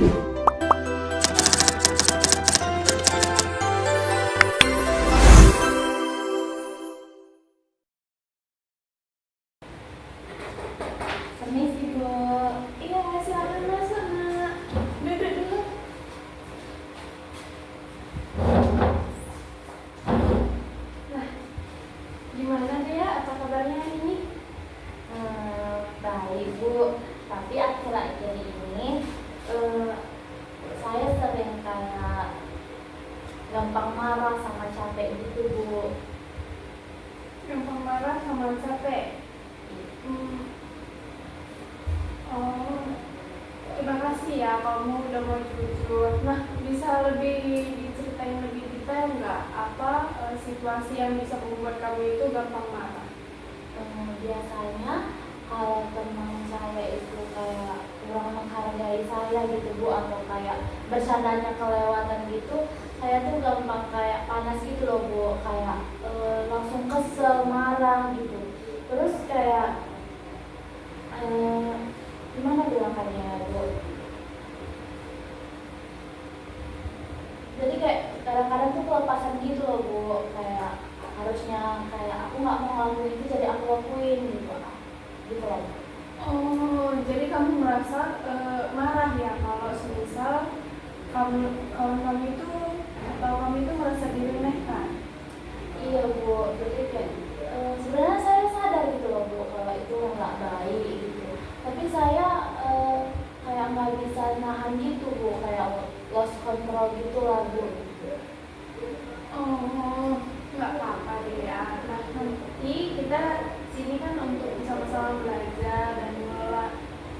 Permisi Bu. Iya, silakan masuk Nak. Duduk dulu. Nah, gimana Dea? Apa kabarnya hari ini? Baik Bu, tapi akhir-akhir ini saya sering kayak gampang marah sama capek gitu Bu. Gampang marah sama capek. Oh, terima kasih ya kamu udah mau jujur. Nah, bisa lebih diceritain lebih detail nggak apa situasi yang bisa membuat kamu itu gampang marah? Biasanya kalau teman saya itu kayak kurang menghargai saya gitu Bu, atau kayak bercandanya kelewatan gitu, saya tuh gampang kayak panas gitu loh Bu, kayak langsung kesel, marah gitu. Terus kayak gimana bilangnya Bu, jadi kayak kadang-kadang tuh kelepasan gitu loh Bu, kayak harusnya kayak aku nggak mau ngelakuin itu jadi aku lakuin gitu loh. Oh, jadi kamu merasa marah ya kalau semisal kamu itu atau kamu itu merasa diremehkan? Iya Bu, jadi kayak sebenarnya saya sadar gitu loh Bu kalau itu nggak baik gitu, tapi saya kayak nggak bisa nahan gitu Bu, kayak lost control gitu lah Bu. Oh, nggak apa-apa deh ya. Nah, nanti kita sini kan untuk sama-sama belajar dan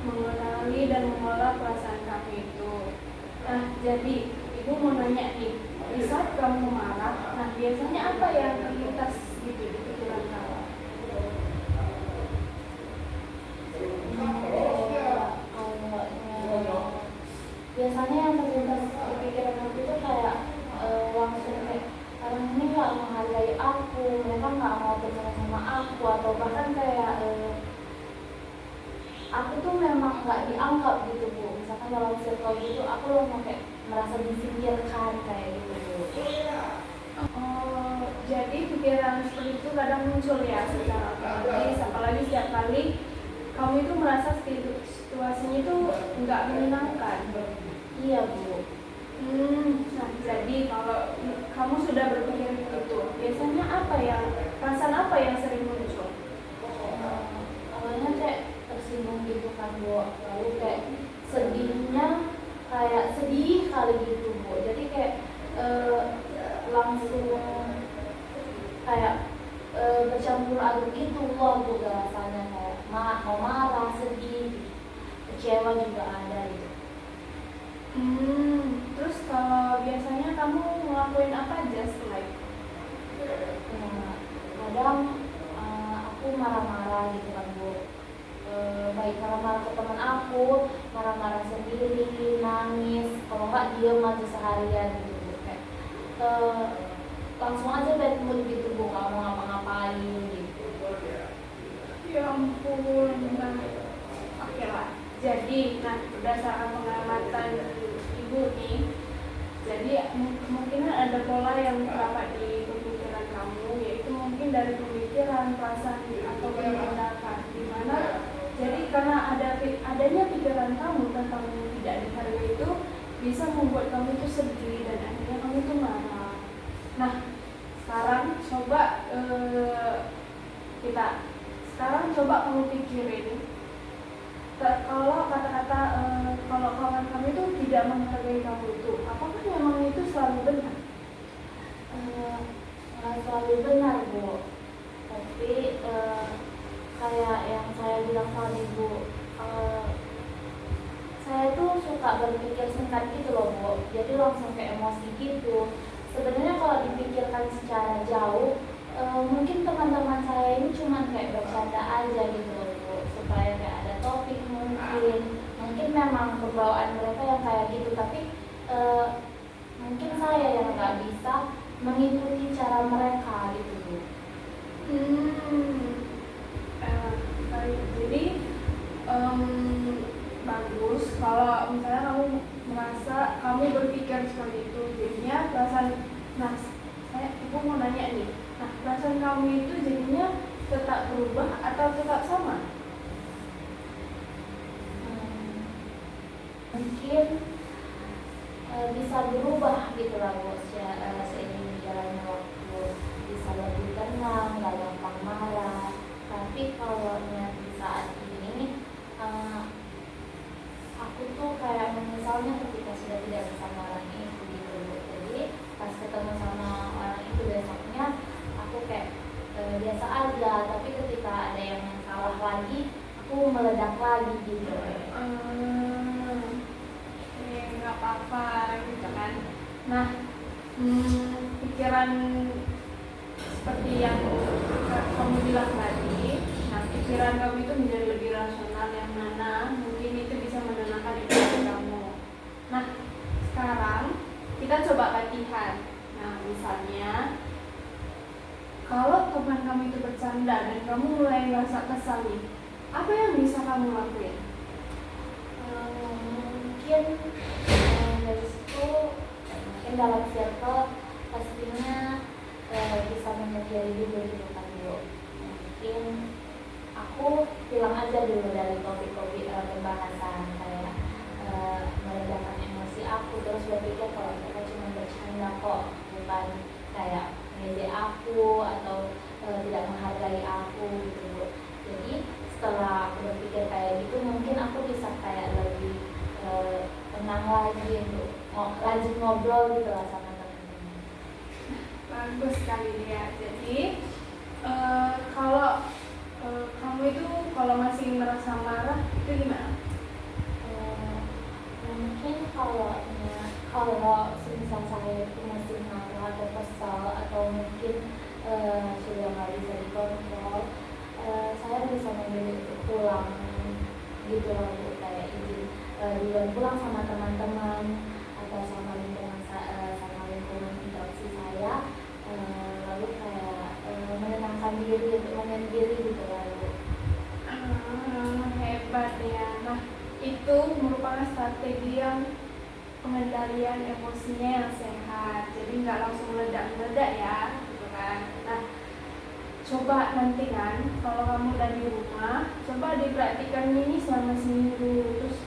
mengenali dan mengelola perasaan kamu itu. Nah, jadi ibu mau nanya nih, di saat kamu marah, nah biasanya apa yang terlintas gitu di pikiran kamu? Biasanya yang terlintas di pikiran aku itu kayak langsung kayak orang ini nggak menghargai aku, mereka nggak mau percaya sama aku, atau bahkan kayak aku tuh memang nggak dianggap gitu Bu. Misalkan dalam circle gitu aku langsung kayak merasa disingkirkan kayak gitu Bu. Oh, jadi pikiran seperti itu kadang muncul ya secara otomatis, apalagi setiap kali kamu itu merasa situasinya itu nggak menyenangkan. Iya Bu. Nah, jadi kalau kamu sudah berpikir begitu, biasanya perasaan apa yang sering muncul? Awalnya kayak tersinggung gitu kan Bu, lalu kayak sedihnya kayak sedih kali gitu Bu, jadi kayak langsung kayak bercampur aduk gitu loh Bu, rasanya kayak mau marah, sedih, kecewa juga ada gitu. Terus kalau biasanya kamu ngelakuin apa aja setelah itu? Kadang aku marah-marah gitu kan Bu, baik marah-marah ke teman aku, marah-marah sendiri, nangis, kalau nggak diem aja seharian gitu Bu, kayak langsung aja bad mood gitu Bu, nggak mau ngapa-ngapain gitu. Ya ampun, nah oke lah. Jadi, nah berdasarkan pengamatan ibu nih, jadi mungkin ada pola yang terdapat di pemikiran kamu, yaitu mungkin dari pemikiran, perasaan atau tindakan, dimana jadi karena adanya pikiran kamu tentang tidak dihargai itu bisa membuat kamu itu sedih dan akhirnya kamu itu marah. Nah, sekarang coba kamu pikirin, kalau kata-kata kalau kawan kamu itu tidak menghargai kamu itu, apakah memang itu selalu benar? Nggak selalu benar Bu, tapi kayak yang saya bilang tadi Bu, saya tuh suka berpikir singkat gitu loh Bu, jadi langsung kayak emosi gitu. Sebenarnya kalau dipikirkan secara jauh, mungkin teman-teman saya ini cuma kayak bercanda aja gitu loh Bu, supaya kayak ada topik mungkin memang pembawaan mereka yang kayak gitu, tapi mungkin saya yang nggak bisa mengikuti cara mereka gitu Bu. Baik, jadi bagus. bagus kalau misalnya kamu merasa kamu berpikir seperti itu, jadinya perasaan, nah ibu mau nanya nih, nah perasaan kamu itu jadinya tetap berubah atau tetap sama? Mungkin bisa berubah gitu lah Bu, seiring berjalannya waktu, bisa lebih tenang, nggak gampang marah. Tapi kalau di saat ini aku tuh kayak menyesalnya ketika sudah tidak bersama orang itu gitu Bu. Jadi pas ketemu sama orang itu besoknya aku kayak biasa aja, tapi ketika ada yang salah lagi aku meledak lagi gitu. Nggak apa-apa gitu kan. Nah, pikiran seperti yang kamu bilang tadi, nah pikiran kamu itu menjadi lebih rasional, yang mana mungkin itu bisa menenangkan emosi kamu. Nah, sekarang kita coba latihan. Nah, misalnya kalau teman kamu itu bercanda dan kamu mulai merasa kesal nih, apa yang bisa kamu lakuin? Mungkin dari situ mungkin dalam circle pastinya bisa menyadari dulu gitu kan Bu. Mungkin aku bilang aja dulu dari topik-topik pembahasan kayak meredakan emosi aku, terus berpikir kalau mereka cuma bercanda kok, bukan kayak ngejek aku atau tidak menghargai aku gitu Bu. Jadi setelah aku berpikir kayak gitu, mungkin aku bisa kayak lebih tenang lagi untuk lanjut ngobrol gitu lah sama teman-teman. Bagus sekali ya. Jadi kalau kamu itu kalau masih merasa marah itu gimana? Mungkin kalau semisal saya itu masih marah atau kesal atau mungkin sudah nggak bisa dikontrol, saya bisa memilih untuk pulang gitu loh Bu, kayak izin duluan pulang sama teman-teman atau sama lingkungan interaksi saya, lalu kayak menenangkan diri untuk menyendiri gitu lah Bu. Hebat ya. Nah, itu merupakan strategi yang pengendalian emosinya yang sehat. Jadi nggak langsung meledak-meledak ya, gitu kan. Nah, coba nanti kan kalau kamu udah di rumah, coba dipraktikkan ini selama seminggu. Terus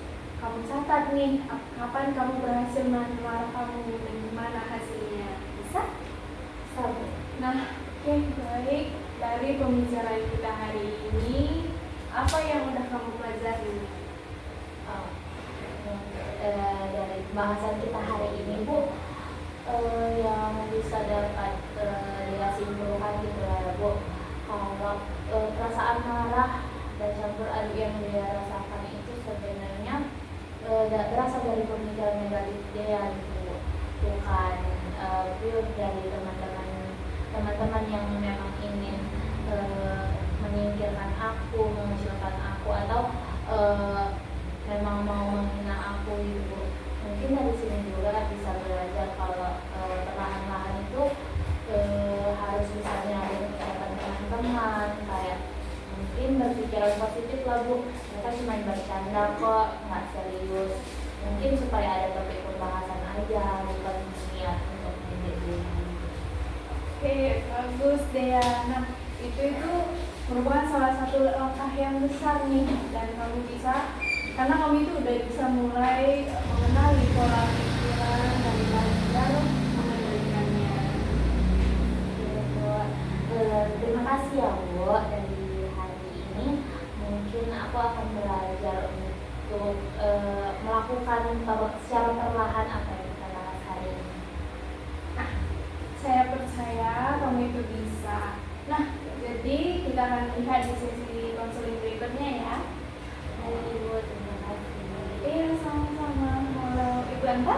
kamu catat nih kapan kamu berhasil menahan marah kamu dan gimana hasilnya. Bisa? Bisa Bu. Nah, oke, baik. Dari pembicaraan kita hari ini, apa yang udah kamu pelajari? Dari bahasan kita hari ini Bu, yang bisa dapat disimpulkan gitu ya Bu, kalau perasaan marah dan campur aduk yang dia rasakan itu sebenarnya berasal dari pemikiran negatif dia gitu, bukan pure dari teman-teman yang memang ingin menyingkirkan aku, mengecilkan aku, atau memang mau menghina aku gitu. Mungkin dari sini juga bisa belajar kalau perlahan-lahan itu harus misalnya ada kegiatan teman-teman, kayak mungkin berpikiran positif lah Bu, mereka cuma bercanda kok, nggak serius. Mungkin supaya ada topik pembahasan aja, bukan niat untuk menjadi. Oke, bagus Dea. Nah, itu merupakan salah satu langkah yang besar nih, dan kamu bisa, karena kamu itu udah bisa mulai mengenali pola pikiran dan belajar mengendalikannya. Terima kasih ya Bu, dari hari ini mungkin aku akan belajar untuk melakukan secara perlahan apa yang kita bahas hari ini. Nah, saya percaya kamu itu bisa. Nah, jadi kita akan lihat di sesi konseling berikutnya ya. Baik Bu, terima kasih. Iya, sama-sama. Kalau Ibu Anta?